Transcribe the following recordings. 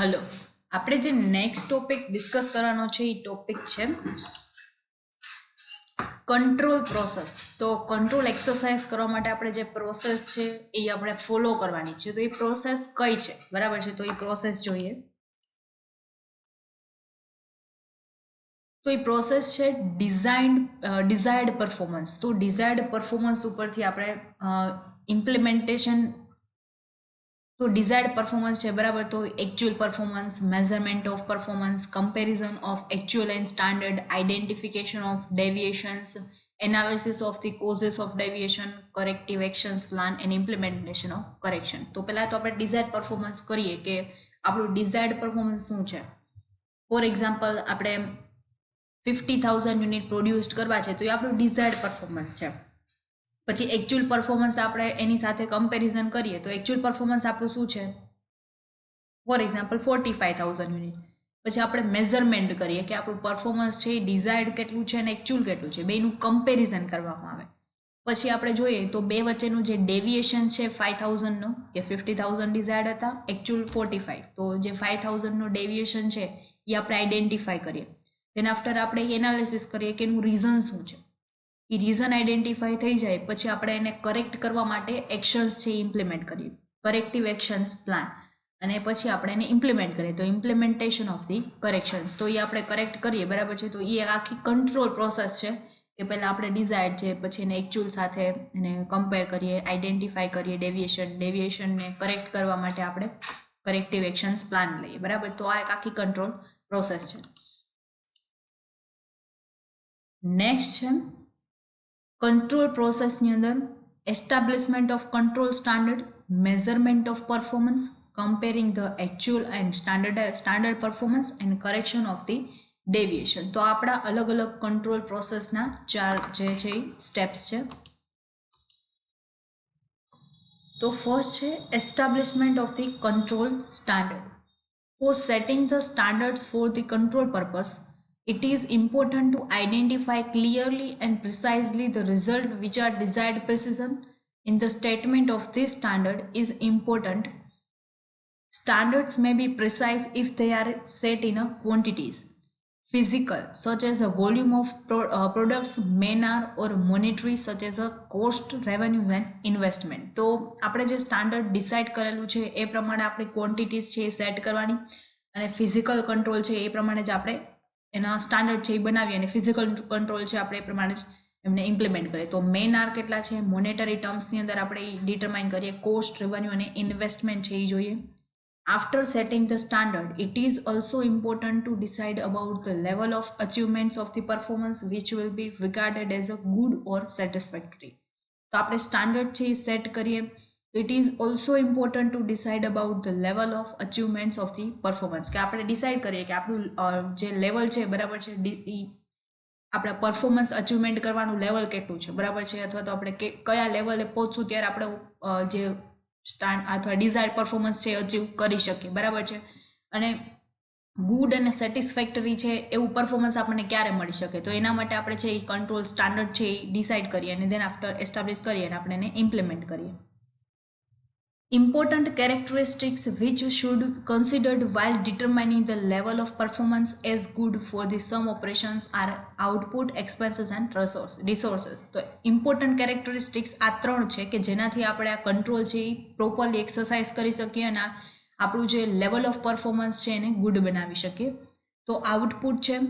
Hello, આપણે જે next topic discuss કરવાનો છે એ ટોપિક છે કંટ્રોલ પ્રોસેસ. તો કંટ્રોલ એક્સરસાઇઝ કરવા માટે આપણે જે પ્રોસેસ છે એ આપણે ફોલો કરવાની છે. તો એ પ્રોસેસ કઈ છે, બરાબર છે? તો એ પ્રોસેસ જોઈએ. તો એ પ્રોસેસ છે ડિઝાયર્ડ પરફોર્મન્સ. તો ડિઝાયર્ડ પરફોર્મન્સ ઉપરથી આપણે ઇમ્પ્લિમેન્ટેશન. તો ડિઝાયર્ડ પરફોર્મન્સ છે, બરાબર. તો actual performance, measurement of performance, comparison of actual and standard, identification of deviations, analysis of the causes of deviation, corrective actions plan and implementation of correction. તો પહેલાં તો આપણે ડિઝાયર્ડ પરફોર્મન્સ કરીએ કે આપણું ડિઝાયર્ડ પરફોર્મન્સ શું છે. ફોર એક્ઝામ્પલ, આપણે 50,000 યુનિટ પ્રોડ્યુસ કરવા છે, તો એ આપણું ડિઝાયર્ડ પરફોર્મન્સ છે. પછી એકચ્યુઅલ પરફોર્મન્સ આપણે એની સાથે કમ્પેરિઝન કરીએ તો એકચ્યુઅલ પરફોર્મન્સ આપણું શું છે, ફોર એક્ઝામ્પલ 45,000 યુનિટ. પછી આપણે મેઝરમેન્ટ કરીએ કે આપણું પરફોર્મન્સ છે એ ડિઝાયર્ડ કેટલું છે અને એકચ્યુઅલ કેટલું છે, બેનું કમ્પેરિઝન કરવામાં આવે. પછી આપણે જોઈએ તો બે વચ્ચેનું જે ડેવિએશન છે 5,000નો, કે 50,000 ડિઝાયર્ડ હતા, એકચ્યુઅલ 45, તો જે 5,000નો ડેવિએશન છે એ આપણે આઈડેન્ટિફાઈ કરીએ. દેન આફ્ટર આપણે એનાલિસિસ કરીએ કે એનું રીઝન શું છે. એ રીઝન આઈડેન્ટિફાઈ થઈ જાય પછી આપણે એને કરેક્ટ કરવા માટે એક્શન્સ છે ઇમ્પ્લિમેન્ટ કરીએ, કરેક્ટિવ એક્શન્સ પ્લાન, અને પછી આપણે એને ઇમ્પ્લિમેન્ટ કરીએ તો ઇમ્પ્લિમેન્ટેશન ઓફ ધી કરેક્શન્સ. તો એ આપણે કરેક્ટ કરીએ, બરાબર છે. તો એ આખી કંટ્રોલ પ્રોસેસ છે કે પહેલાં આપણે ડિઝાયર્ડ છે, પછી એને એકચ્યુઅલ સાથે એને કમ્પેર કરીએ, આઈડેન્ટિફાઈ કરીએ ડેવિએશનને કરેક્ટ કરવા માટે આપણે કરેક્ટિવ એક્શન્સ પ્લાન લઈએ, બરાબર. તો આ એક આખી કંટ્રોલ પ્રોસેસ છે. નેક્સ્ટ છે કંટ્રોલ પ્રોસેસની અંદર establishment of control standard, measurement of performance, comparing the actual and standard performance and correction of the deviation. તો આપણા અલગ અલગ કંટ્રોલ પ્રોસેસના 4 જે છે એ સ્ટેપ્સ છે. તો ફર્સ્ટ છે establishment of the control standard. For setting the standards for the control purpose, it is important to identify clearly and precisely the result which are desired. Precision in the statement of this standard is important. Standards may be precise if they are set in a quantities, physical such as a volume of products, manner, or monetary such as a cost, revenues and investment. તો આપણે જે standard decide કરેલું છે એ પ્રમાણે આપણે quantities છે એ set કરવાની, અને ફિઝિકલ કંટ્રોલ છે એ પ્રમાણે જ આપણે એના સ્ટાન્ડર્ડ છે એ બનાવીએ, અને ફિઝિકલ કંટ્રોલ છે આપણે એ પ્રમાણે જ એમને ઇમ્પ્લિમેન્ટ કરીએ. તો મેન આર કેટલા છે, મોનેટરી ટર્મ્સની અંદર આપણે ડિટરમાઇન કરીએ, કોસ્ટ, રેવન્યુ અને ઇન્વેસ્ટમેન્ટ છે એ જોઈએ. After setting the standard, it is also important to decide about the level of achievements of the performance which will be regarded as a good or satisfactory. તો આપણે standard છે એ set કરીએ. It is also important to decide about the level of achievements of the performance. કે આપણે decide કરીએ કે આપણું જે લેવલ છે, બરાબર છે, આપણા પરફોર્મન્સ અચીવમેન્ટ કરવાનું લેવલ કેટલું છે, બરાબર છે, અથવા તો આપણે કયા લેવલે પહોંચશું ત્યારે આપણે જે અથવા ડિઝાયર્ડ પરફોર્મન્સ છે અચીવ કરી શકીએ, બરાબર છે. અને ગુડ અને સેટિસ્ફેક્ટરી છે એવું પરફોર્મન્સ આપણને ક્યારે મળી શકે, તો એના માટે આપણે છે એ કંટ્રોલ સ્ટાન્ડર્ડ છે એ ડિસાઇડ કરીએ અને દેન આફ્ટર એસ્ટાબ્લિશ કરીએ અને આપણે એને ઇમ્પ્લિમેન્ટ કરીએ. Important characteristics which should considered while determining the level of performance as good for the some operations are output, expenses and resources. તો ઇમ્પોર્ટન્ટ કેરેક્ટરિસ્ટિક્સ આ 3 છે કે જેનાથી આપણે આ કંટ્રોલ છે એ પ્રોપરલી એક્સરસાઇઝ કરી શકીએ અને આપણું જે લેવલ ઓફ પરફોર્મન્સ છે એને ગુડ બનાવી શકીએ. તો આઉટપુટ છે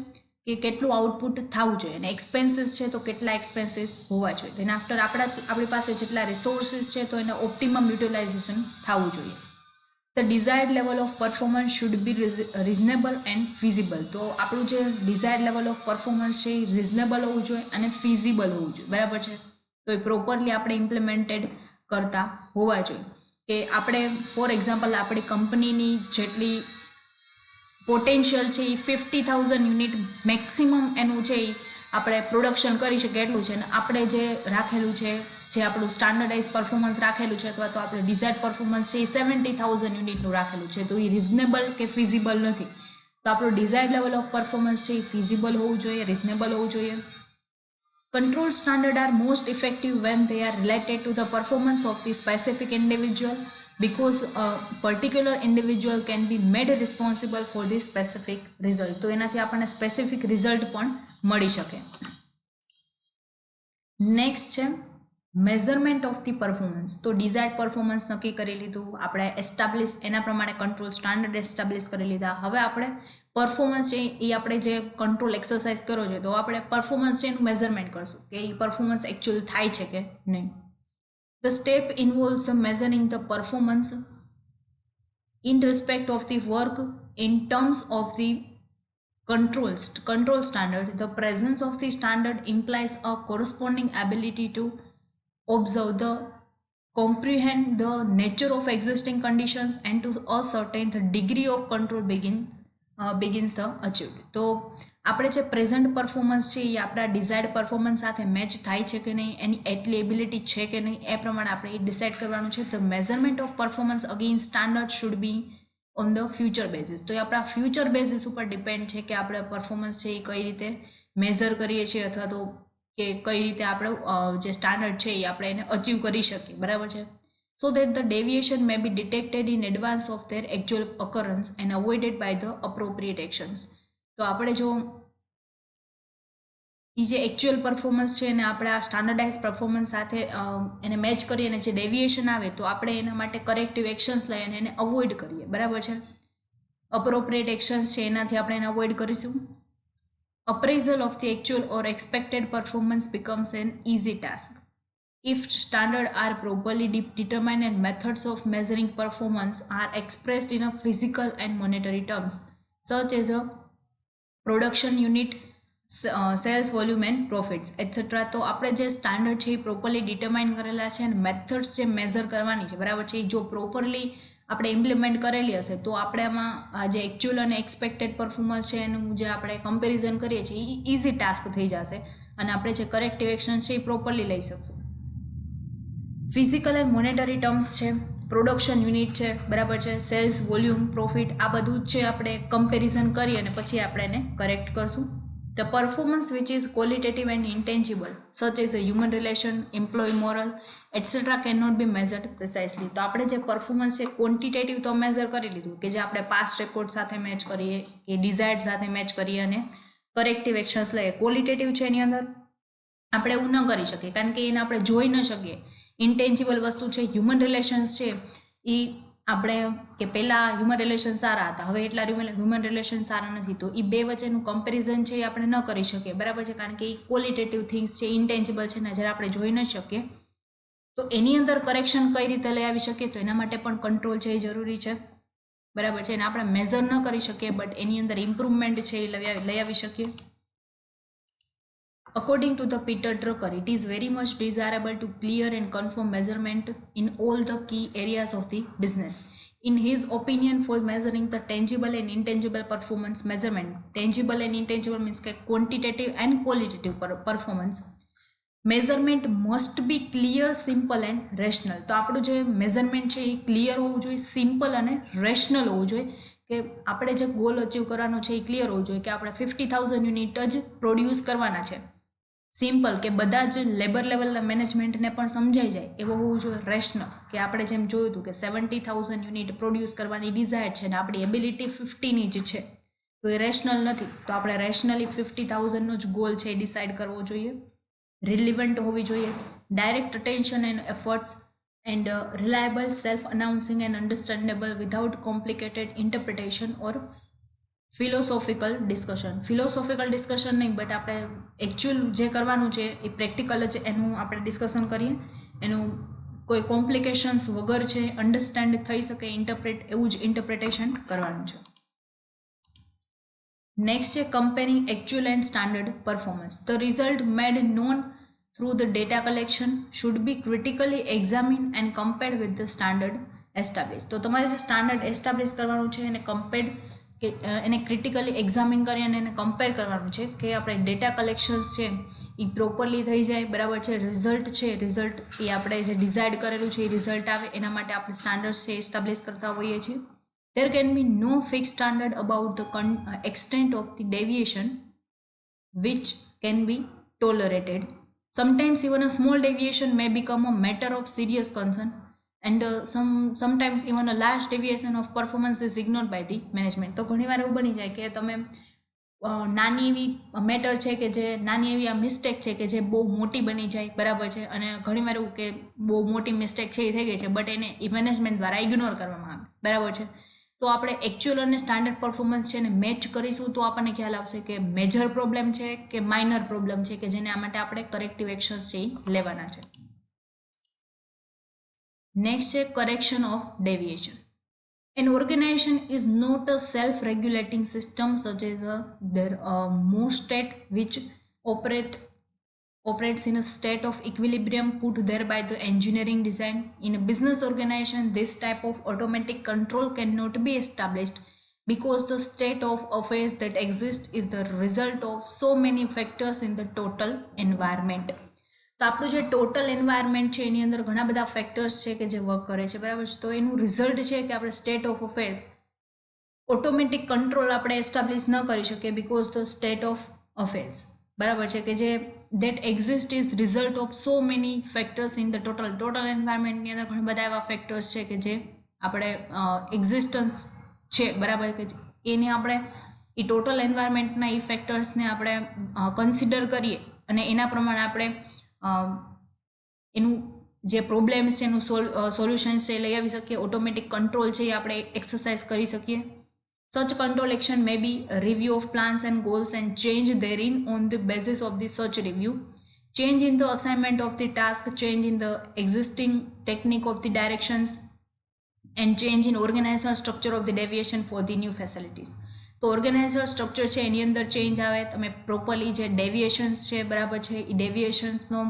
કે કેટલું આઉટપુટ થવું જોઈએ, અને એક્સપેન્સીસ છે તો કેટલા એક્સપેન્સીસ હોવા જોઈએ. તેના આફ્ટર આપણી પાસે જેટલા રિસોર્સિસ છે તો એને ઓપ્ટિમમ યુટિલાઇઝેશન થવું જોઈએ. The desired level of performance should be reasonable and feasible. તો આપણું જે ડિઝાયર્ડ લેવલ ઓફ પરફોર્મન્સ છે એ રિઝનેબલ હોવું જોઈએ અને ફિઝિબલ હોવું જોઈએ, બરાબર છે. તો એ પ્રોપરલી આપણે ઇમ્પ્લિમેન્ટેડ કરતા હોવા જોઈએ. કે આપણે ફોર એક્ઝામ્પલ આપણી કંપનીની જેટલી પોટેન્શિયલ છે એ 50,000 યુનિટ મેક્સિમમ એનું છે એ આપણે પ્રોડક્શન કરી શકીએ એટલું છે, અને આપણે જે રાખેલું છે, જે આપણું સ્ટાન્ડર્ડાઇઝ પરફોર્મન્સ રાખેલું છે અથવા તો આપણે ડિઝાયર્ડ પરફોર્મન્સ છે એ 70,000 યુનિટનું રાખેલું છે, તો એ રિઝનેબલ કે ફિઝિબલ નથી. તો આપણું ડિઝાયર્ડ લેવલ ઓફ પરફોર્મન્સ છે એ ફિઝિબલ હોવું જોઈએ, રિઝનેબલ હોવું જોઈએ. Control standards are most effective when they are related to the performance of the specific individual, because a particular individual can be made responsible for this specific result. તો એનાથી આપણને specific result પણ મળી શકે. Next છે measurement of the performance. તો desired performance નક્કી કરી લીધું આપણે, એસ્ટાબ્લિશ એના પ્રમાણે કંટ્રોલ સ્ટાન્ડર્ડ એસ્ટાબ્લિશ કરી લીધા. હવે આપણે પરફોર્મન્સ છે એ આપણે જે કંટ્રોલ એક્સરસાઇઝ કરો છો તો આપણે પરફોર્મન્સ છે એનું મેઝરમેન્ટ કરશું કે એ પરફોર્મન્સ એકચ્યુઅલ થાય છે કે નહીં. The step involves measuring the performance in respect of the work in terms of the control standard. The presence of the standard implies a corresponding ability to observe, comprehend the nature of existing conditions and to ascertain the degree of control begins the achieved. તો આપણે જે present performance છે એ આપણા desired performance સાથે match થાય છે કે નહીં, એની એટલી એબિલિટી છે કે નહીં, એ પ્રમાણે આપણે એ ડિસાઇડ કરવાનું છે. The measurement of performance against standard should be on the future basis. તો એ આપણા ફ્યુચર બેઝિસ ઉપર ડિપેન્ડ છે કે આપણે પરફોર્મન્સ છે એ કઈ રીતે મેઝર કરીએ છીએ અથવા તો કે કઈ રીતે આપણે જે સ્ટાન્ડર્ડ છે એ આપણે એને અચીવ કરી શકીએ, બરાબર છે. So that the deviation may be detected in advance of their actual occurrence and avoided by the appropriate actions. તો આપણે જો એ જે એકચ્યુઅલ પરફોર્મન્સ છે એને આપણે આ સ્ટાન્ડર્ડાઇઝ પરફોર્મન્સ સાથે એને મેચ કરીએ અને જે ડેવિએશન આવે તો આપણે એના માટે કરેક્ટિવ એક્શન્સ લઈએ અને એને અવોઇડ કરીએ, બરાબર છે. અપ્રોપ્રિએટ એક્શન્સ છે એનાથી આપણે એને અવોઇડ કરીશું. Appraisal of the actual or expected performance becomes an easy task if standards are properly determined and methods of measuring performance are expressed in a physical and monetary terms, such as a production unit, sales volume and profits, etc. તો આપણે જે standard છે એ properly determine કરેલા છે અને methods જે measure કરવાની છે, બરાબર છે, એ જો પ્રોપરલી આપણે ઇમ્પ્લિમેન્ટ કરેલી હશે તો આપણે આમાં જે એકચ્યુઅલ અને એક્સપેક્ટેડ પરફોર્મન્સ છે એનું જે આપણે કમ્પેરિઝન કરીએ છીએ એ ઇઝી ટાસ્ક થઈ જશે અને આપણે જે કરેક્ટિવ એક્શન છે એ પ્રોપરલી લઈ શકશું. ફિઝિકલ એન્ડ મોનેટરી ટર્મ્સ છે, પ્રોડક્શન યુનિટ છે, બરાબર છે, સેલ્સ વોલ્યુમ, પ્રોફિટ, આ બધું જ છે આપણે કમ્પેરિઝન કરી અને પછી આપણે એને કરેક્ટ કરશું. The performance which is qualitative and intangible, such as a human relation, employee moral, etc. cannot be measured precisely. તો આપણે જે પરફોર્મન્સ છે ક્વોન્ટિટેટિવ તો મેઝર કરી લીધું કે જે આપણે પાસ્ટ રેકોર્ડ સાથે મેચ કરીએ કે ડિઝાયર્ડ સાથે મેચ કરીએ અને કરેક્ટિવ એક્શન્સ લઈએ. ક્વોલિટેટિવ છે એની અંદર આપણે એવું ન કરી શકીએ કારણ કે એને આપણે જોઈ ન શકીએ. ઇન્ટેન્જિબલ વસ્તુ છે, હ્યુમન રિલેશન્સ છે એ આપણે કે પહેલાં હ્યુમન રિલેશન સારા હતા, હવે એટલા હ્યુમન રિલેશન સારા નથી, તો એ બે વચ્ચેનું કમ્પેરિઝન છે એ આપણે ન કરી શકીએ, બરાબર છે, કારણ કે એ ક્વોલિટેટિવ થિંગ્સ છે, ઇન્ટેન્જિબલ છે ને જ્યારે આપણે જોઈ ન શકીએ. તો એની અંદર કરેક્શન કઈ રીતે લઈ આવી શકીએ તો એના માટે પણ કંટ્રોલ છે એ જરૂરી છે, બરાબર છે, એને આપણે મેઝર ન કરી શકીએ બટ એની અંદર ઇમ્પ્રુવમેન્ટ છે એ લઈ આવી શકીએ. According to the Peter Drucker, it is very much desirable to clear and confirm measurement in all the key areas of the business. In his opinion, for measuring the tangible and intangible performance measurement, tangible and intangible means quantitative and qualitative performance, measurement must be clear, simple and rational. તો આપણું જે measurement છે એ clear હોવું જોઈએ, simple અને rational હોવું જોઈએ કે આપણે જે ગોલ અચીવ કરવાનો છે એ ક્લિયર હોવું જોઈએ કે આપણે 50,000 યુનિટ જ પ્રોડ્યુસ કરવાના છે. સિમ્પલ કે બધા જ લેબર લેવલના મેનેજમેન્ટને પણ સમજાઈ જાય એવું હોવું જોઈએ. રેશનલ કે આપણે જેમ જોયું હતું કે 70,000 યુનિટ પ્રોડ્યુસ કરવાની ડિઝાયર છે ને આપણી એબિલિટી 50ની જ છે તો એ રેશનલ નથી, તો આપણે રેશનલી 50,000નો જ ગોલ છે એ ડિસાઇડ કરવો જોઈએ. રિલિવન્ટ હોવી જોઈએ, direct attention and efforts and reliable, self-announcing and understandable without complicated interpretation or philosophical discussion. Philosophical discussion નહીં બટ આપણે એકચ્યુઅલ જે કરવાનું છે એ પ્રેક્ટિકલ જ એનું આપણે ડિસ્કશન કરીએ, એનું કોઈ કોમ્પ્લિકેશન્સ વગર છે અન્ડરસ્ટેન્ડ થઈ શકે એવું જ ઇન્ટરપ્રિટેશન કરવાનું છે. નેક્સ્ટ છે comparing actual and standard performance. The result made non through the data collection should be critically examined and compared with the standard established. તો તમારે જે સ્ટાન્ડર્ડ એસ્ટાબ્લિશ કરવાનું છે એને કમ્પેર્ડ કે એને ક્રિટિકલી એક્ઝામિન કરી અને એને કમ્પેર કરવાનું છે કે આપણે ડેટા કલેક્શન્સ છે એ પ્રોપરલી થઈ જાય, બરાબર છે, રિઝલ્ટ છે રિઝલ્ટ એ આપણે જે ડિસાઇડ કરેલું છે એ રિઝલ્ટ આવે એના માટે આપણે સ્ટાન્ડર્ડ છે એસ્ટાબ્લિશ કરતા હોઈએ છીએ. There can be no fixed standard about the extent of the deviation which can be tolerated. Sometimes even a small deviation may become a matter of serious concern and sometimes even a large deviation of performance is ignored by the management. તો ઘણીવાર એવું બની જાય કે તમે નાની એવી matter છે કે જે નાની એવી આ મિસ્ટેક છે કે જે બહુ મોટી બની જાય, બરાબર છે, અને ઘણીવાર એવું કે બહુ મોટી મિસ્ટેક છે એ થઈ ગઈ છે બટ એને મેનેજમેન્ટ દ્વારા ઇગ્નોર કરવામાં આવે, બરાબર છે. તો આપણે એકચ્યુઅલ અને સ્ટાન્ડર્ડ પરફોર્મન્સ છે એને મેચ કરીશું તો આપણને ખ્યાલ આવશે કે મેજર પ્રોબ્લેમ છે કે માઇનર પ્રોબ્લેમ છે કે જેને આ માટે આપણે કરેક્ટિવ એક્શન્સ છે એ લેવાના છે. નેક્સ્ટ છે correction of deviation. An organization is not a self-regulating system such as most state which operates in a state of equilibrium put there by the engineering design. In a business organization, this type of automatic control cannot be established because the state of affairs that exists is the result of so many factors in the total environment. તો આપણું જે total environment છે એની અંદર ઘણા બધા factors છે કે જે વર્ક કરે છે, બરાબર છે. તો એનું રિઝલ્ટ છે કે આપણે state of affairs automatic control આપણે એસ્ટાબ્લિશ ન કરી શકીએ because the state of affairs, બરાબર છે, કે જે that exist is result of so many factors in the total એન્વાયરમેન્ટની અંદર ઘણા બધા એવા ફેક્ટર્સ છે કે જે આપણે એક્ઝિસ્ટન્સ છે, બરાબર, કે એને આપણે એ ટોટલ એન્વાયરમેન્ટના એ ફેક્ટર્સને આપણે કન્સિડર કરીએ અને એના પ્રમાણે આપણે એનું જે પ્રોબ્લેમ્સ છે એનું સોલ્યુશન્સ છે એ લઈ આવી શકીએ. ઓટોમેટિક કંટ્રોલ છે એ આપણે એક્સરસાઇઝ કરી શકીએ. Such control action may be review of plans and goals and change therein on the basis of the such review, change in the assignment of the task, change in the existing technique of the directions and change in organizational structure of the deviation for the new facilities. તો organisation structure છે એની અંદર change આવે, તમે properly જે deviations છે, બરાબર છે, એ ડેવિએશન્સનો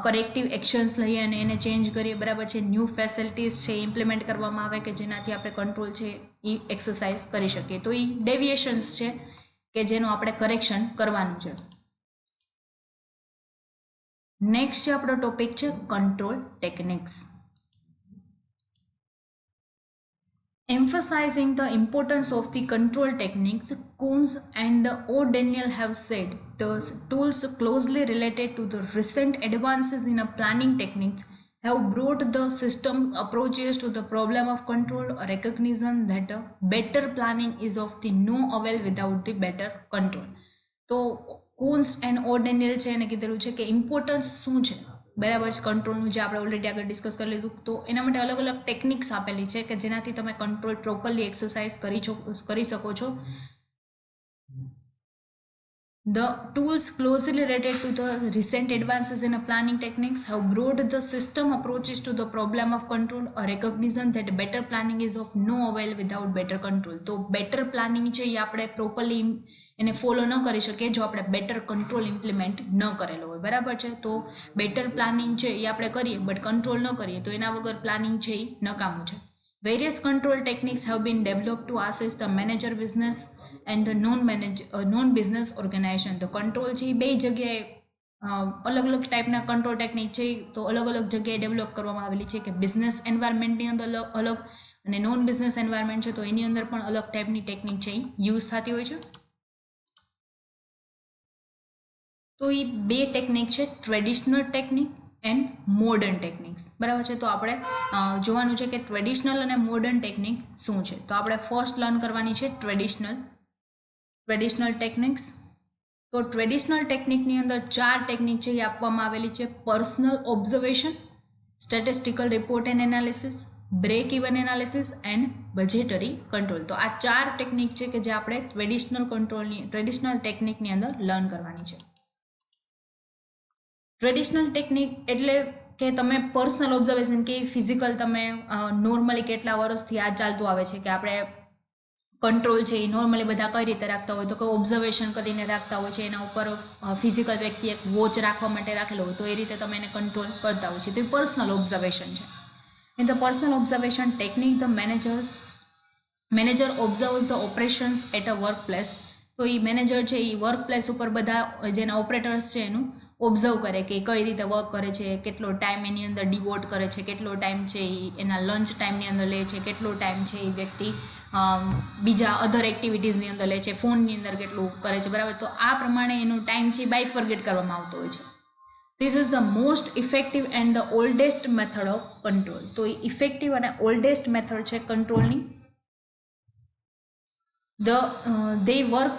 corrective actions લઈએ અને એને ચેન્જ કરીએ, બરાબર છે. ન્યૂ ફેસિલિટીઝ છે ઇમ્પ્લિમેન્ટ કરવામાં આવે કે જેનાથી આપણે કંટ્રોલ છે એ એક્સરસાઇઝ કરી શકીએ. તો એ ડેવિએશન્સ છે કે જેનું આપણે કરેક્શન કરવાનું છે. નેક્સ્ટ જે આપણો ટોપિક છે control techniques. Emphasizing the importance of the control techniques, Kunz and O'Daniel have said the tools closely related to the recent advances in planning techniques have brought the system approaches to the problem of control, a recognition that better planning is of the no avail without the better control. તો Coons and ઓડેનિયલ છે એને કીધેલું છે કે importance શું છે, બરાબર છે, કંટ્રોલનું જે આપણે ઓલરેડી આગળ ડિસ્કસ કરી લીધું. તો એના માટે અલગ અલગ ટેકનિક્સ આપેલી છે કે જેનાથી તમે કંટ્રોલ પ્રોપરલી એક્સરસાઇઝ કરી શકો છો. The tools closely related to the recent advances in planning techniques have brought the system approaches to the problem of control, a recognition that better planning is of no avail without better control. તો better planning છે એ આપણે properly એને follow ન કરી શકીએ જો આપણે better control implement ન કરેલો હોય, બરાબર છે. તો બેટર પ્લાનિંગ છે એ આપણે કરીએ બટ કંટ્રોલ ન કરીએ તો એના વગર પ્લાનિંગ છે એ નકામું છે. Various control techniques have been developed to assist the manager business and the non-business organization. તો કંટ્રોલ છે એ બે જગ્યાએ અલગ અલગ ટાઈપના કંટ્રોલ ટેકનિક છે તો અલગ અલગ જગ્યાએ ડેવલપ કરવામાં આવેલી છે કે બિઝનેસ એન્વાયરમેન્ટની અંદર અલગ અને નોન બિઝનેસ એન્વાયરમેન્ટ છે તો એની અંદર પણ અલગ ટાઈપની ટેકનિક છે એ યુઝ થતી હોય છે. તો એ બે ટેકનિક છે traditional technique and modern techniques, બરાબર છે. તો આપણે જોવાનું છે કે ટ્રેડિશનલ અને મોડર્ન ટેકનિક શું છે. તો આપણે ફર્સ્ટ લર્ન કરવાની છે ટ્રેડિશનલ ટેકનિક્સ. તો ટ્રેડિશનલ ટેકનિકની અંદર 4 ટેકનિક છે એ આપવામાં આવેલી છે. Personal observation, statistical report and analysis, break even analysis and budgetary control. તો આ 4 ટેકનિક છે કે જે આપણે ટ્રેડિશનલ ટેકનિકની અંદર લર્ન કરવાની છે. ટ્રેડિશનલ ટેકનિક એટલે કે તમે પર્સનલ ઓબ્ઝર્વેશન કે ફિઝિકલ તમે નોર્મલી કેટલા વર્ષથી આ ચાલતું આવે છે કે આપણે કંટ્રોલ છે એ નોર્મલી બધા કઈ રીતે રાખતા હોય તો કોઈ ઓબ્ઝર્વેશન કરીને રાખતા હોય છે, એના ઉપર ફિઝિકલ વ્યક્તિ એક વોચ રાખવા માટે રાખેલો હોય તો એ રીતે તમે એને કંટ્રોલ કરતા હોય છે. તો એ પર્સનલ ઓબ્ઝર્વેશન છે. In the personal observation technique the manager observe the operations at a work place. તો એ મેનેજર છે એ વર્ક પ્લેસ ઉપર બધા જેના ઓપરેટર્સ છે એનું ઓબ્ઝર્વ કરે કે કઈ રીતે વર્ક કરે છે, કેટલો ટાઈમ એની અંદર ડિવોટ કરે છે, કેટલો ટાઈમ છે એ એના લંચ ટાઈમની અંદર લે છે, કેટલો ટાઈમ છે એ વ્યક્તિ બીજા અધર એક્ટિવિટીઝની અંદર લે છે, ફોનની અંદર કેટલું કરે છે, બરાબર. તો આ પ્રમાણે એનો ટાઈમ છે બાયફર્ગેટ કરવામાં આવતો હોય છે. તો This is the most effective and the oldest method of control. તો ઇફેક્ટિવ અને ઓલ્ડેસ્ટ મેથડ છે કંટ્રોલની. They work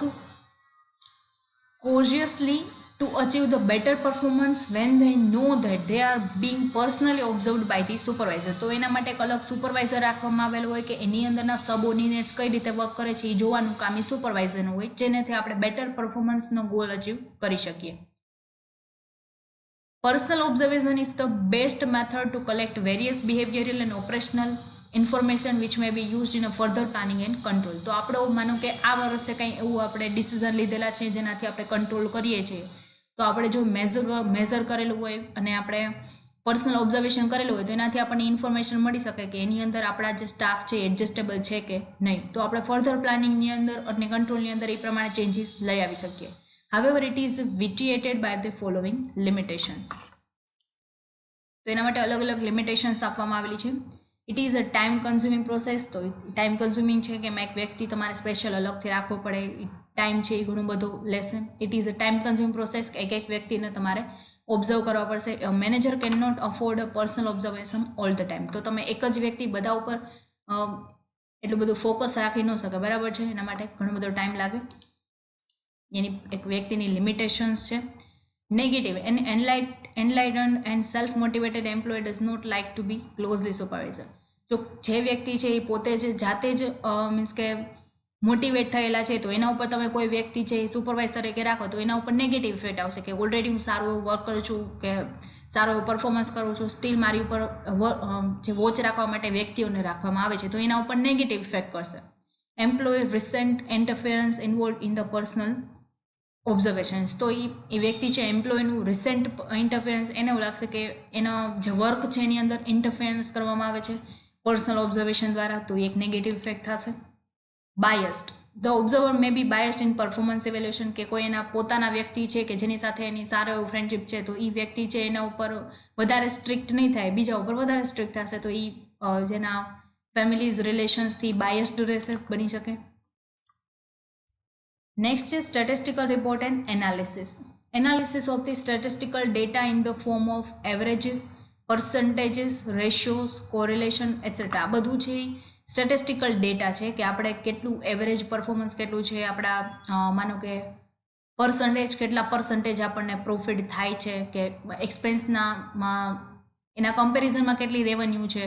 cautiously to achieve the better performance when they know that they are being personally observed by the supervisor. તો એના માટે એક અલગ supervisor રાખવામાં આવેલો હોય કે એની અંદરના સબઓર્ડિનેટ્સ કઈ રીતે વર્ક કરે છે એ જોવાનું કામ એ સુપરવાઇઝરનું હોય, જેનાથી આપણે બેટર પરફોર્મન્સનો ગોલ અચીવ કરી શકીએ. Personal observation is the best method to collect various behavioral and operational information which may be used in a further planning and control. તો આપણે માનો કે આ વર્ષે કંઈ એવું આપણે ડિસિઝન લીધેલા છે જેનાથી આપણે કંટ્રોલ કરીએ છીએ, તો આપણે જો મેઝર કરેલું હોય અને આપણે પર્સનલ ઓબ્ઝર્વેશન કરેલું હોય તો એનાથી આપણને ઇન્ફોર્મેશન મળી શકે કે એની અંદર આપણા જે સ્ટાફ છે એડજસ્ટેબલ છે કે નહીં. તો આપણે ફર્ધર પ્લાનિંગની અંદર અને કંટ્રોલની અંદર એ પ્રમાણે ચેન્જીસ લઈ આવી શકીએ. However, it is vitiated by the following limitations. તો એના માટે અલગ અલગ લિમિટેશન્સ આપવામાં આવેલી છે. It is a time consuming process. તો ટાઈમ કન્ઝ્યુમિંગ છે કે એક વ્યક્તિ તમારે સ્પેશિયલ અલગથી રાખવો પડે, ટાઈમ છે એ ઘણું બધું લેશે. It is a time consuming process કે એક વ્યક્તિને તમારે ઓબ્ઝર્વ કરવા પડશે. Manager can not afford a personal observation all the time. તો તમે એક જ વ્યક્તિ બધા ઉપર એટલું બધું ફોકસ રાખી ન શકે, બરાબર છે, એના માટે ઘણો બધો ટાઈમ લાગે. એની એક વ્યક્તિની લિમિટેશન્સ છે. Negative, an enlightened and self-motivated employee does not like to be closely supervised. જો જે વ્યક્તિ છે એ પોતે જ જાતે જ મીન્સ કે મોટિવેટ થયેલા છે તો એના ઉપર તમે કોઈ વ્યક્તિ છે એ સુપરવાઇઝ તરીકે રાખો તો એના ઉપર નેગેટિવ ઇફેક્ટ આવશે કે ઓલરેડી હું સારું એવું વર્ક કરું છું કે સારું એવું પરફોર્મન્સ કરું છું, સ્ટીલ મારી ઉપર જે વોચ રાખવા માટે વ્યક્તિઓને રાખવામાં આવે છે તો એના ઉપર નેગેટિવ ઇફેક્ટ કરશે. Employ recent interference involve in the personal observations. તો એ વ્યક્તિ છે એમ્પ્લોયનું રિસેન્ટ ઇન્ટરફિયરન્સ એને એવું લાગશે કે એનો જે વર્ક છે એની અંદર ઇન્ટરફિયરન્સ કરવામાં આવે છે પર્સનલ ઓબ્ઝર્વેશન દ્વારા, તો એક નેગેટિવ ઇફેક્ટ થશે. Biased, the observer may be biased in performance evaluation, કે કોઈ એના પોતાના વ્યક્તિ છે કે જેની સાથે એની સારો એવું ફ્રેન્ડશિપ છે તો એ વ્યક્તિ છે એના ઉપર વધારે સ્ટ્રિક્ટ નહીં થાય, બીજા ઉપર વધારે સ્ટ્રિક્ટ થશે તો એ જેના ફેમિલીઝ રિલેશન્સથી બાયસ્ડ રહેશે, બની શકે. Next is statistical report and analysis. Analysis of the statistical data in the form of averages, percentages, ratios, correlation, etc. આ બધું છે સ્ટેટિસ્ટિકલ ડેટા છે કે આપણે કેટલું એવરેજ પરફોર્મન્સ કેટલું છે, આપણા માનો કે પર્સન્ટેજ કેટલા પર્સન્ટેજ આપણને પ્રોફિટ થાય છે કે એક્સપેન્સનામાં એના કમ્પેરિઝનમાં કેટલી રેવન્યુ છે,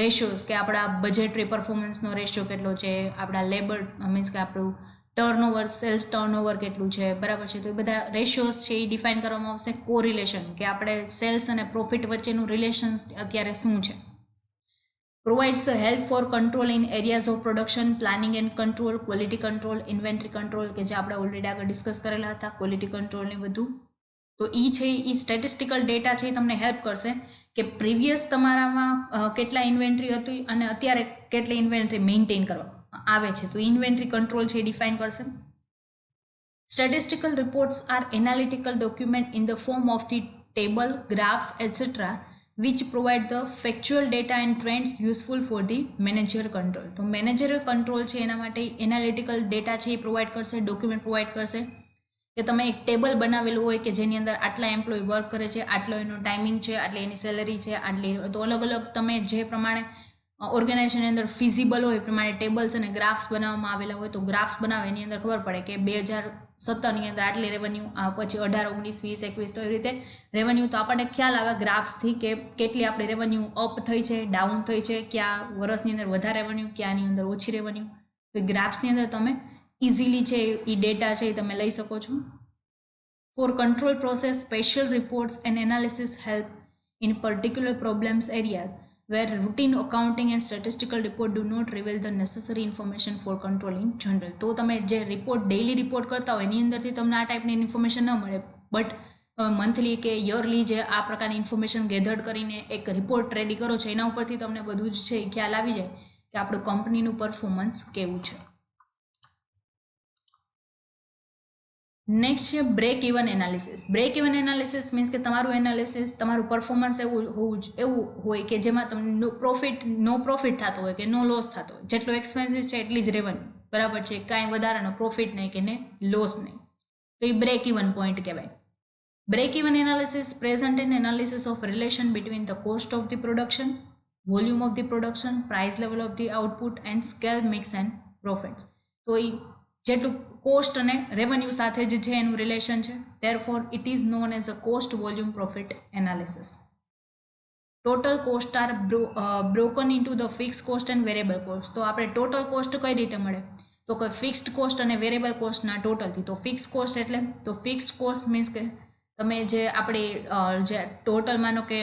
રેશિયોઝ કે આપણા બજેટરી પરફોર્મન્સનો રેશિયો કેટલો છે, આપણા લેબર મીન્સ કે આપણું ટર્નઓવર, સેલ્સ ટર્નઓવર કેટલું છે, બરાબર છે. તો એ બધા રેશિયોઝ છે એ ડિફાઇન કરવામાં આવશે. કોરિલેશન કે આપણે સેલ્સ અને પ્રોફિટ વચ્ચેનું રિલેશન અત્યારે શું છે. Provides help four control in areas of production, planning and control, quality control, inventory control કે જે આપણે ઓલરેડી આગળ ડિસ્કસ કરેલા હતા, ક્વોલિટી કંટ્રોલને બધું. તો એ છે એ સ્ટેટિસ્ટિકલ ડેટા છે એ તમને હેલ્પ કરશે કે પ્રીવિયસ તમારામાં કેટલા ઇન્વેન્ટરી હતી અને અત્યારે કેટલી ઇન્વેન્ટરી મેન્ટેન કરવા આવે છે, તો ઇન્વેન્ટરી કંટ્રોલ છે એ ડિફાઇન કરશે. Statistical reports are analytical document in the form of the table, graphs etcetera which provide the factual data and trends useful for the managerial control. તો મેનેજરિયલ કંટ્રોલ છે એના માટે એનાલિટિકલ ડેટા છે એ provide કરશે, document provide કરશે કે તમે એક ટેબલ બનાવેલું હોય કે જેની અંદર આટલા એમ્પ્લોય વર્ક કરે છે, આટલો એનો ટાઈમિંગ છે, આટલી એની સેલરી છે, આટલી, તો અલગ અલગ તમે જે પ્રમાણે ઓર્ગેનાઇઝેશનની અંદર ફિઝિબલ હોય એ પ્રમાણે ટેબલ્સ અને ગ્રાફ્સ બનાવવામાં આવેલા હોય તો ગ્રાફ્સ બનાવે એની અંદર ખબર પડે કે 2017ની અંદર આટલી રેવન્યુ, પછી 18, 19, 20, 21, તો એ રીતે રેવન્યુ તો આપણને ખ્યાલ આવે ગ્રાફ્સથી કે કેટલી આપણી રેવન્યુ અપ થઈ છે, ડાઉન થઈ છે, ક્યાં વર્ષની અંદર વધારે રેવન્યુ, ક્યાંની અંદર ઓછી રેવન્યુ. તો એ ગ્રાફ્સની અંદર તમે ઇઝીલી છે એ ડેટા છે એ તમે લઈ શકો છો. For control process, special reports and analysis help in particular problems areas where routine accounting and statistical report do not reveal the necessary information for control in general. તો તમે જે રિપોર્ટ ડેઇલી રિપોર્ટ કરતા હોય એની અંદરથી તમને આ ટાઈપની information ન મળે, બટ મંથલી કે યરલી જે આ પ્રકારની ઇન્ફોર્મેશન ગેધર્ડ કરીને એક રિપોર્ટ રેડી કરો છો એના ઉપરથી તમને બધું જ છે એ ખ્યાલ આવી જાય કે આપણું કંપનીનું પરફોર્મન્સ કેવું છે. નેક્સ્ટ છે break even analysis. Break even analysis means કે તમારું એનાલિસિસ, તમારું પરફોર્મન્સ એવું હોય કે જેમાં તમને નો પ્રોફિટ થતો હોય કે નો લોસ થતો હોય, જેટલો એક્સપેન્સિસ છે એટલી જ રેવન્યુ, બરાબર છે, કાંઈ વધારાનો પ્રોફિટ નહીં કે ને લોસ નહીં, તો એ બ્રેક ઇવન પોઈન્ટ કહેવાય. Break even analysis present an analysis of relation between the cost of the production, volume of the production, price level of the output and scale mix and profits. તો એ જેટલું cost અને revenue સાથે જ છે એનું relation છે, therefore it is known as a cost volume profit analysis. Total cost are broken into the fixed cost and variable cost. તો આપણે ટોટલ કોસ્ટ કઈ રીતે મળે? તો કે ફિક્સ્ડ કોસ્ટ અને વેરિયેબલ કોસ્ટના ટોટલથી. તો ફિક્સ કોસ્ટ એટલે તો ફિક્સ્ડ કોસ્ટ મીન્સ કે તમે જે આપણી જે ટોટલ માનો કે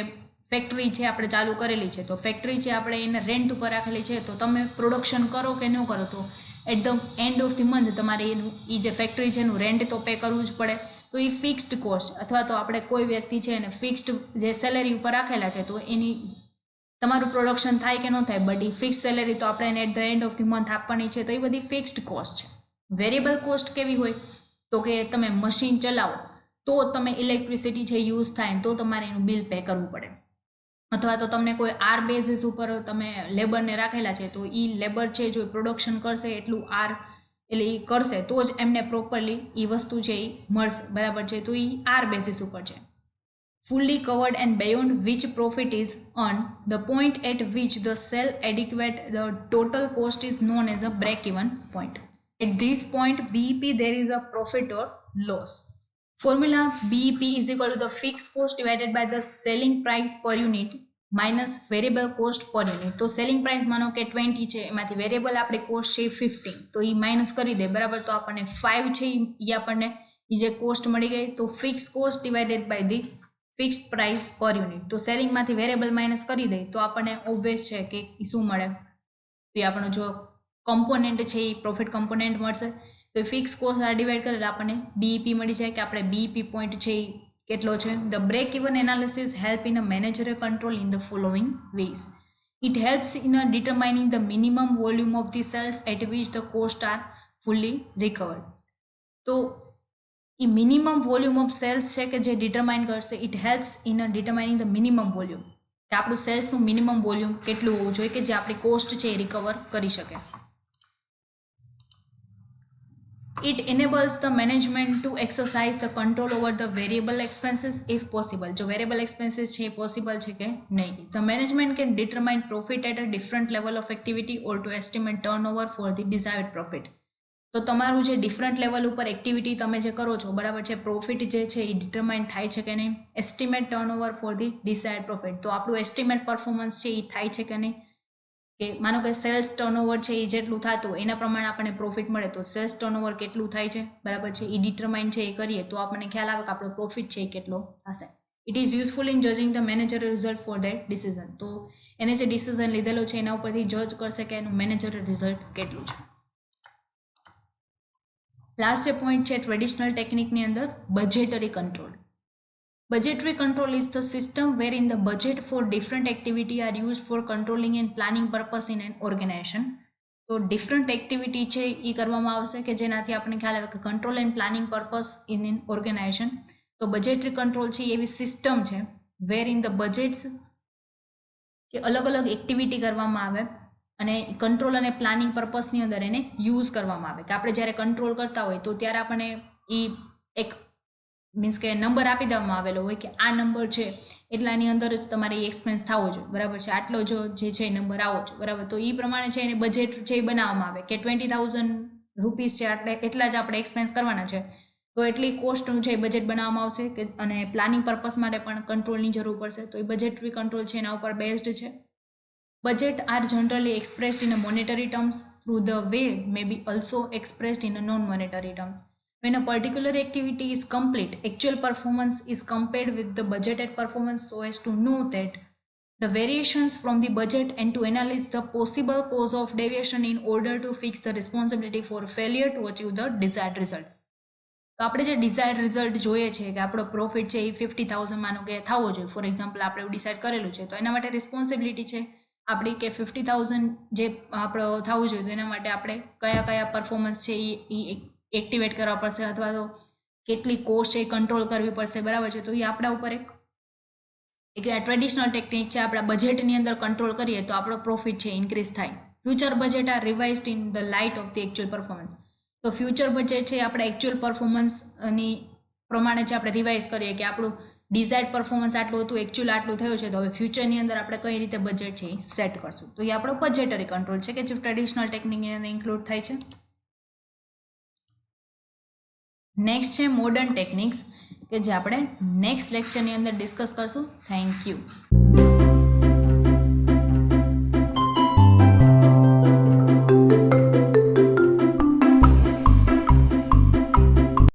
ફેક્ટરી છે આપણે ચાલુ કરેલી છે, તો ફેક્ટરી છે આપણે એને રેન્ટ ઉપર રાખેલી છે, તો તમે પ્રોડક્શન કરો કે ન કરો તો at the end of the month તમારે એનું એ જે ફેક્ટરી છે એનું રેન્ટ તો પે કરવું જ પડે. તો એ ફિક્સ્ડ કોસ્ટ, અથવા તો આપણે કોઈ વ્યક્તિ છે એને ફિક્સ્ડ જે સેલેરી ઉપર રાખેલા છે, તો એની તમારું પ્રોડક્શન થાય કે ન થાય, બટ એ ફિક્સ સેલેરી તો આપણે એને at the end of the month આપવાની છે, તો એ બધી ફિક્સ્ડ કોસ્ટ છે. વેરિયેબલ કોસ્ટ કેવી હોય? તો કે તમે મશીન ચલાવો તો તમે ઇલેક્ટ્રિસિટી છે યુઝ થાય તો તમારે એનું બિલ પે કરવું પડે, અથવા તો તમને કોઈ આર બેઝિસ ઉપર તમે લેબરને રાખેલા છે, તો એ લેબર છે જો પ્રોડક્શન કરશે એટલું આર એટલે એ કરશે તો જ એમને પ્રોપરલી એ વસ્તુ છે એ મળશે, બરાબર છે. તો એ આર બેઝિસ ઉપર છે. fully covered and beyond which profit is earned, the point at which the sale adequate the total cost is known as a break-even point. At this point, BEP there is a profit or loss. Formula BEP is equal to the fixed cost divided by the selling price per unit minus variable cost per unit. તો selling price માનો કે 20 છે, એમાંથી variable આપણી cost છે 15, તો એ minus કરી દે, બરાબર. તો આપણને 5 છે એ આપણને એ જે કોસ્ટ મળી ગઈ. તો fix cost divided by the fixed price per unit. તો સેલિંગમાંથી વેરિયેબલ માઇનસ કરી દે તો આપણને ઓબ્વિયસ છે કે શું મળે, તો એ આપણો જો કમ્પોનેન્ટ છે એ પ્રોફિટ કમ્પોનેન્ટ મળશે. તો ફિક્સ કોસ્ટ આ ડિવાઈડ કરે એટલે આપણને બીઈપી મળી જાય કે આપણે બીઈપી પોઈન્ટ છે એ કેટલો છે. The break even analysis help in a managerial control in the following ways. It helps in a determining the minimum volume of the sales at which the cost are fully recovered. તો એ minimum volume of sales છે કે જે determine કરશે. It helps in a determining the minimum volume, કે આપણું સેલ્સનું minimum volume કેટલું હોવું જોઈએ કે જે આપણી કોસ્ટ છે એ રિકવર કરી શકે. It enables the management to exercise the control over the variable expenses if possible. જો variable expenses છે possible છે કે નહીં. The management can determine profit at a different level of activity or to estimate turnover for the desired profit. તો તમારું જે different level ઉપર activity તમે જે કરો છો, બરાબર છે, પ્રોફિટ જે છે એ ડિટરમાઇન થાય છે કે નહીં. Estimate turnover for the decide profit, તો આપણું એસ્ટિમેટ પરફોર્મન્સ છે એ થાય છે કે નહીં. કે માનો કે સેલ્સ ટર્નઓવર છે એ જેટલું થતું એના પ્રમાણે આપણને પ્રોફિટ મળે, તો સેલ્સ ટર્નઓવર કેટલું થાય છે, બરાબર છે, એ ડિટરમાઇન છે એ કરીએ તો આપણને ખ્યાલ આવે કે આપણો પ્રોફિટ છે એ કેટલો થશે. It is useful in judging the manager result for that decision. તો એને જે ડિસિઝન લીધેલો છે એના ઉપરથી જજ કરશે કે એનું મેનેજર રિઝલ્ટ કેટલું છે. લાસ્ટ જે પોઈન્ટ છે ટ્રેડિશનલ ટેકનિકની અંદર budgetary control. Budgetary control is the system wherein the budget for different activity are used for controlling and planning purpose in an organization. તો ડિફરન્ટ એક્ટિવિટી છે એ કરવામાં આવશે કે જેનાથી આપણને ખ્યાલ આવે કે control and planning purpose in an organization. તો બજેટરી કંટ્રોલ છે એવી સિસ્ટમ છે વેર ઇન ધ બજેટ્સ કે અલગ અલગ એક્ટિવિટી કરવામાં આવે અને કંટ્રોલ અને પ્લાનિંગ પર્પસની અંદર એને યુઝ કરવામાં આવે. કે આપણે જ્યારે કંટ્રોલ કરતા હોય તો ત્યારે આપણને એ એક મીન્સ કે નંબર આપી દેવામાં આવેલો હોય કે આ નંબર છે એટલાની અંદર જ તમારે એ એક્સપેન્સ થવો જોઈએ, બરાબર છે, આટલો જો જે છે નંબર આવો છો, બરાબર. તો એ પ્રમાણે છે એને બજેટ છે એ બનાવવામાં આવે કે 20,000 રૂપીસ છે એટલે એટલા જ આપણે એક્સપેન્સ કરવાના છે, તો એટલી કોસ્ટનું છે બજેટ બનાવવામાં આવશે. કે અને પ્લાનિંગ પર્પસ માટે પણ કંટ્રોલની જરૂર પડશે, તો એ બજેટરી કંટ્રોલ છે એના ઉપર બેઝડ છે. Budget are generally expressed in a monetary terms through the way may be also expressed in a non-monetary terms. When a particular activity is complete, actual performance is compared with the budgeted performance so as to know that the variations from the budget and to analyze the possible cause of deviation in order to fix the responsibility for failure to achieve the desired result. તો આપણે જે desired result જોઈએ છે કે આપણો profit છે એ 50,000 માનો કે થવો જોઈએ, ફોર એક્ઝામ્પલ આપણે એવું ડિસાઇડ કરેલું છે, તો એના માટે રિસ્પોન્સિબિલિટી છે આપણી કે 50,000 જે આપણો થવું જોઈએ તો એના માટે આપણે કયા કયા પરફોર્મન્સ છે એ એક્ટિવેટ કરવા પડશે, અથવા તો કેટલી કોસ્ટ છે એ કંટ્રોલ કરવી પડશે, બરાબર છે. તો એ આપણા ઉપર એક ટ્રેડિશનલ ટેકનિક છે. આપણા બજેટની અંદર કંટ્રોલ કરીએ તો આપણો પ્રોફિટ છે ઇન્ક્રીઝ થાય. Future budget are revised in the light of the actual performance. તો ફ્યુચર બજેટ છે આપણે એકચ્યુઅલ પરફોર્મન્સની પ્રમાણે જે આપણે રિવાઇઝ કરીએ કે આપણું ડિઝાયર્ડ પરફોર્મન્સ આટલું હતું, એકચ્યુઅલ આટલું થયું છે, તો હવે ફ્યુચરની અંદર આપણે કઈ રીતે બજેટ છે એ સેટ કરશું. તો એ આપણો બજેટરી કંટ્રોલ છે કે જે ટ્રેડિશનલ ટેકનિકની અંદર ઇન્ક્લુડ થાય છે. નેક્સ્ટ છે મોડર્ન ટેકનિક્સ કે જે આપણે નેક્સ્ટ લેક્ચરની અંદર ડિસ્કસ કરશું. Thank you.